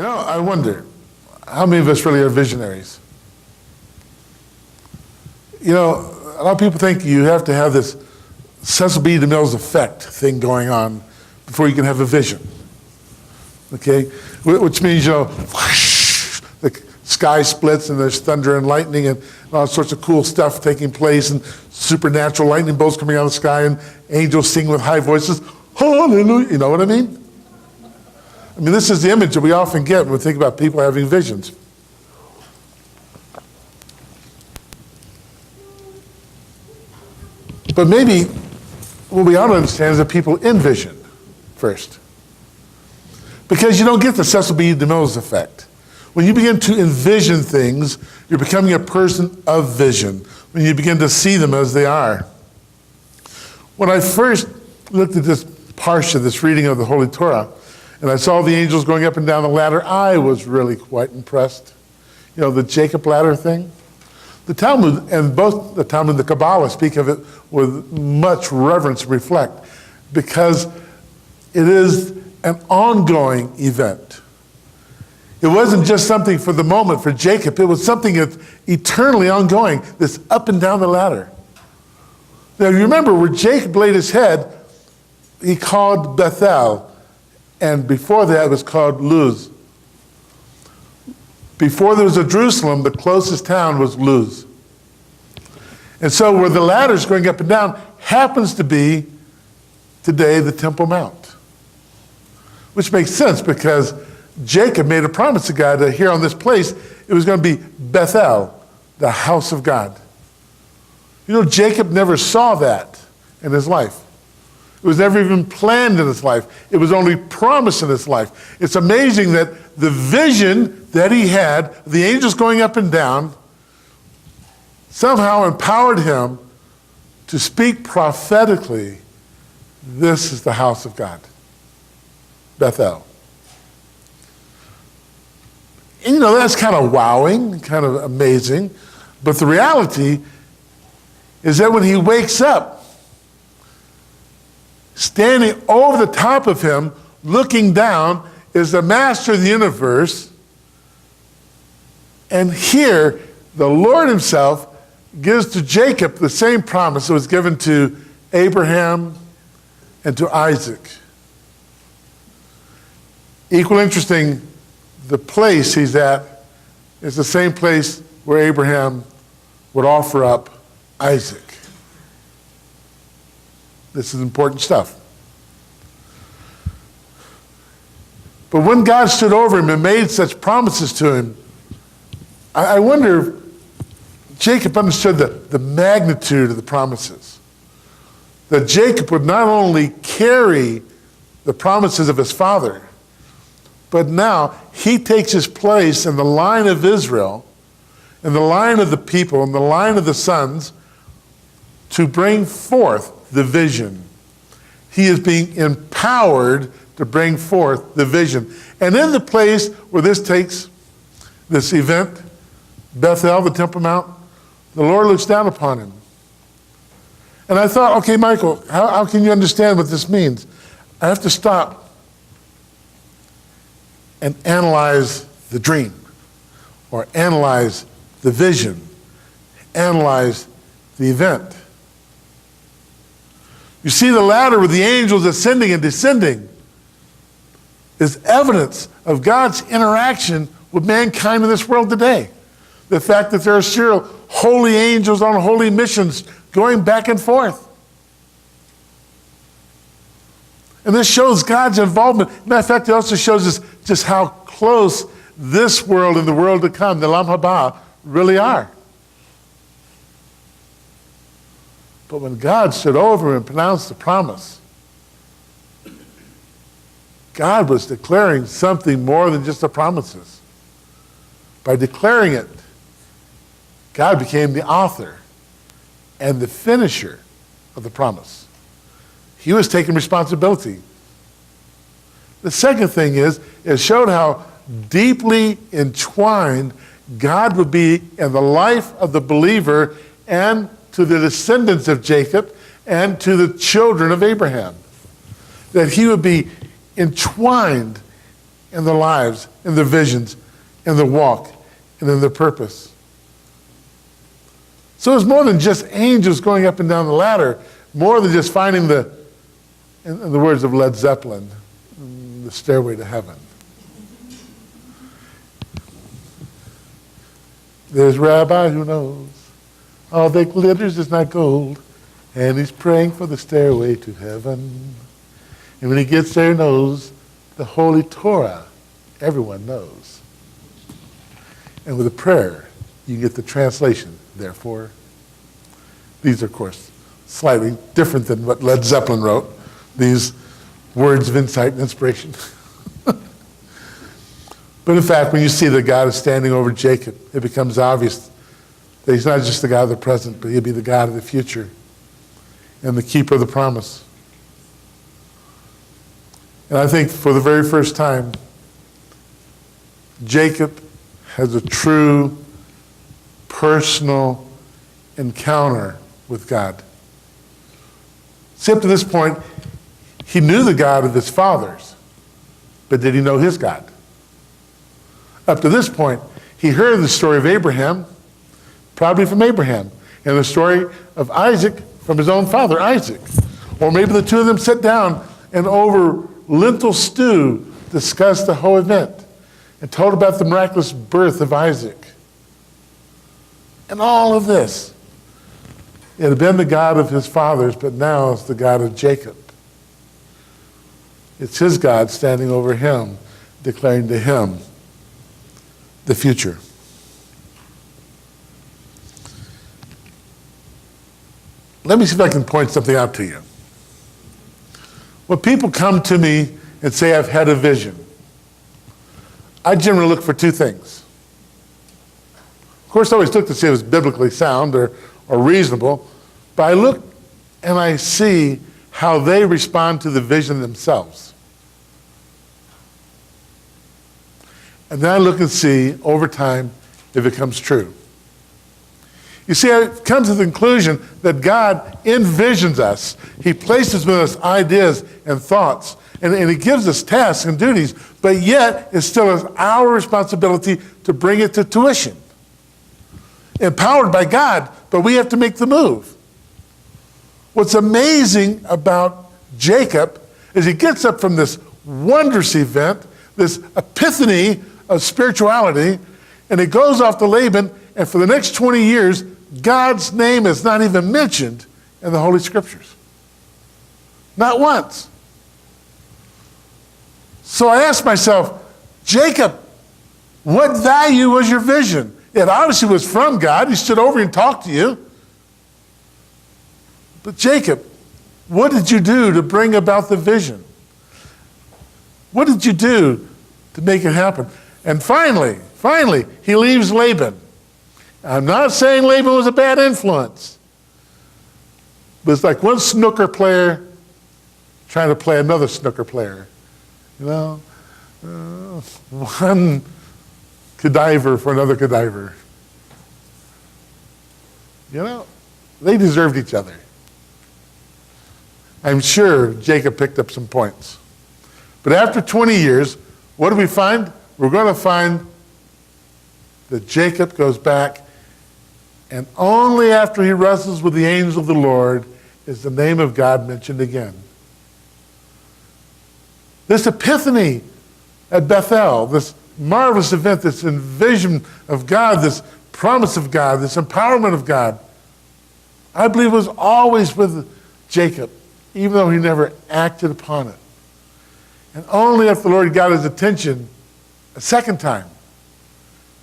I wonder, how many of us really are visionaries? A lot of people think you have to have this Cecil B. DeMille's effect thing going on before you can have a vision. Okay? Which means, whoosh, the sky splits and there's thunder and lightning and all sorts of cool stuff taking place and supernatural lightning bolts coming out of the sky and angels singing with high voices. Hallelujah. You know what I mean? This is the image that we often get when we think about people having visions. But maybe what we ought to understand is that people envision first. Because you don't get the Cecil B. DeMille's effect. When you begin to envision things, you're becoming a person of vision. When you begin to see them as they are. When I first looked at this parsha, this reading of the Holy Torah, and I saw the angels going up and down the ladder, I was really quite impressed. The Jacob ladder thing. The Talmud, and both the Talmud and the Kabbalah speak of it with much reverence and reflect, because it is an ongoing event. It wasn't just something for the moment for Jacob, it was something that's eternally ongoing, this up and down the ladder. Now you remember where Jacob laid his head, he called Bethel, and before that it was called Luz. Before there was a Jerusalem, the closest town was Luz. And so where the ladder's going up and down happens to be today the Temple Mount. Which makes sense because Jacob made a promise to God that here on this place, it was going to be Bethel, the house of God. Jacob never saw that in his life. It was never even planned in his life. It was only promised in his life. It's amazing that the vision that he had, the angels going up and down, somehow empowered him to speak prophetically, this is the house of God, Bethel. And that's kind of wowing, kind of amazing, but the reality is that when he wakes up, standing over the top of him, looking down, is the master of the universe. And here, the Lord himself gives to Jacob the same promise that was given to Abraham and to Isaac. Equally interesting, the place he's at is the same place where Abraham would offer up Isaac. This is important stuff. But when God stood over him and made such promises to him, I wonder if Jacob understood the magnitude of the promises. That Jacob would not only carry the promises of his father, but now he takes his place in the line of Israel, in the line of the people, in the line of the sons, to bring forth the vision. He is being empowered to bring forth the vision. And in the place where this takes, this event, Bethel, the Temple Mount, the Lord looks down upon him. And I thought, okay, Michael, how can you understand what this means? I have to stop and analyze the dream, or analyze the vision, analyze the event. You see, the ladder with the angels ascending and descending is evidence of God's interaction with mankind in this world today. The fact that there are still holy angels on holy missions going back and forth. And this shows God's involvement. Matter of fact, it also shows us just how close this world and the world to come, the Olam Haba, really are. But when God stood over and pronounced the promise, God was declaring something more than just the promises. By declaring it, God became the author and the finisher of the promise. He was taking responsibility. The second thing is, it showed how deeply entwined God would be in the life of the believer and to the descendants of Jacob and to the children of Abraham. That he would be entwined in their lives, in their visions, in their walk, and in their purpose. So it's more than just angels going up and down the ladder, more than just finding in the words of Led Zeppelin, the stairway to heaven. There's Rabbi who knows all that glitters is not gold, and he's praying for the stairway to heaven. And when he gets there, he knows the Holy Torah, everyone knows. And with a prayer, you get the translation, therefore. These are, of course, slightly different than what Led Zeppelin wrote, these words of insight and inspiration. But in fact, when you see that God is standing over Jacob, it becomes obvious that he's not just the God of the present, but he'll be the God of the future and the keeper of the promise. And I think for the very first time, Jacob has a true personal encounter with God. See, up to this point, he knew the God of his fathers, but did he know his God? Up to this point, he heard the story of Abraham, probably from Abraham, and the story of Isaac from his own father, Isaac. Or maybe the two of them sat down and over lentil stew discussed the whole event and told about the miraculous birth of Isaac. And all of this, it had been the God of his fathers, but now it's the God of Jacob. It's his God standing over him, declaring to him the future. Let me see if I can point something out to you. When people come to me and say, I've had a vision, I generally look for two things. Of course, I always look to see if it's biblically sound or reasonable, but I look and I see how they respond to the vision themselves. And then I look and see, over time, if it comes true. You see, I've come to the conclusion that God envisions us. He places with us ideas and thoughts, and he gives us tasks and duties, but yet it still is our responsibility to bring it to tuition. Empowered by God, but we have to make the move. What's amazing about Jacob is he gets up from this wondrous event, this epiphany of spirituality, and he goes off to Laban, and for the next 20 years, God's name is not even mentioned in the Holy Scriptures. Not once. So I asked myself, Jacob, what value was your vision? It obviously was from God. He stood over and talked to you. But Jacob, what did you do to bring about the vision? What did you do to make it happen? And finally, he leaves Laban. I'm not saying Laban was a bad influence, but it's like one snooker player trying to play another snooker player. You know, one cadaver for another cadaver. You know, they deserved each other. I'm sure Jacob picked up some points. But after 20 years, what do we find? We're going to find that Jacob goes back, and only after he wrestles with the angel of the Lord is the name of God mentioned again. This epiphany at Bethel, this marvelous event, this vision of God, this promise of God, this empowerment of God, I believe was always with Jacob, even though he never acted upon it. And only after the Lord got his attention a second time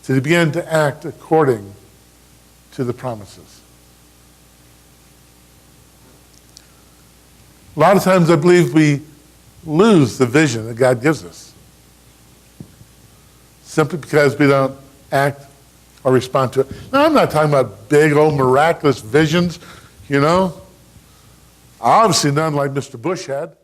did he begin to act according to the promises. A lot of times I believe we lose the vision that God gives us simply because we don't act or respond to it. Now, I'm not talking about big old miraculous visions, you know. Obviously none like Mr. Bush had.